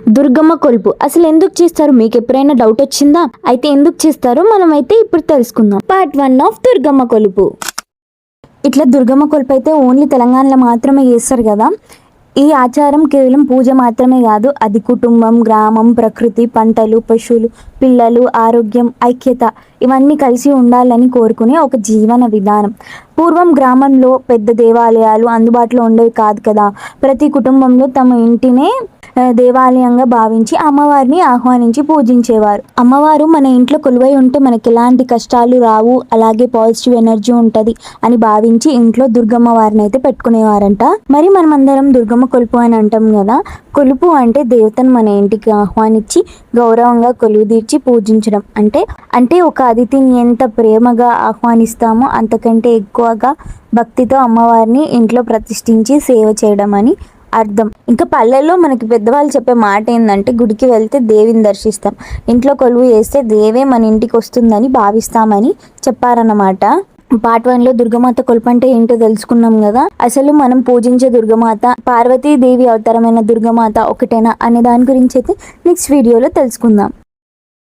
దుర్గమ్మ కొలుపు అసలు ఎందుకు చేస్తారు? మీకు ఎప్పుడైనా డౌట్ వచ్చిందా? అయితే ఎందుకు చేస్తారో మనమైతే ఇప్పుడు తెలుసుకుందాం. పార్ట్ 1 ఆఫ్ దుర్గమ్మ కొలుపు. ఇట్లా దుర్గమ్మ కొలుపు అయితే ఓన్లీ తెలంగాణలో మాత్రమే చేస్తారు కదా. ఈ ఆచారం కేవలం పూజ మాత్రమే కాదు, అది కుటుంబం, గ్రామం, ప్రకృతి, పంటలు, పశువులు, పిల్లలు, ఆరోగ్యం, ఐక్యత ఇవన్నీ కలిసి ఉండాలని కోరుకునే ఒక జీవన విధానం. పూర్వం గ్రామంలో పెద్ద దేవాలయాలు అందుబాటులో ఉండేవి కాదు కదా. ప్రతి కుటుంబంలో తమ ఇంటినే దేవాలయంగా భావించి అమ్మవారిని ఆహ్వానించి పూజించేవారు. అమ్మవారు మన ఇంట్లో కొలువై ఉంటే మనకి ఎలాంటి కష్టాలు రావు, అలాగే పాజిటివ్ ఎనర్జీ ఉంటుంది అని భావించి ఇంట్లో దుర్గమ్మ వారిని అయితే పెట్టుకునేవారంట. మరి మనం అందరం దుర్గమ్మ కొలుపు అని అంటాం కదా. కొలుపు అంటే దేవతను మన ఇంటికి ఆహ్వానించి గౌరవంగా కొలువు తీర్చి పూజించడం. అంటే ఒక అతిథిని ఎంత ప్రేమగా ఆహ్వానిస్తామో అంతకంటే ఎక్కువగా భక్తితో అమ్మవారిని ఇంట్లో ప్రతిష్ఠించి సేవ చేయడం అని అర్థం. ఇంకా పల్లెల్లో మనకి పెద్దవాళ్ళు చెప్పే మాట ఏంటంటే, గుడికి వెళ్తే దేవిని దర్శిస్తాం, ఇంట్లో కొలువు చేస్తే దేవే మన ఇంటికి వస్తుందని భావిస్తామని చెప్పారన్నమాట. పార్ట్ 1లో దుర్గమాత కొలుపు అంటే ఏంటో తెలుసుకున్నాం కదా. అసలు మనం పూజించే దుర్గమాత పార్వతీదేవి అవతారమైన దుర్గమాత ఒకటేనా అనే దాని గురించి అయితే నెక్స్ట్ వీడియోలో తెలుసుకుందాం.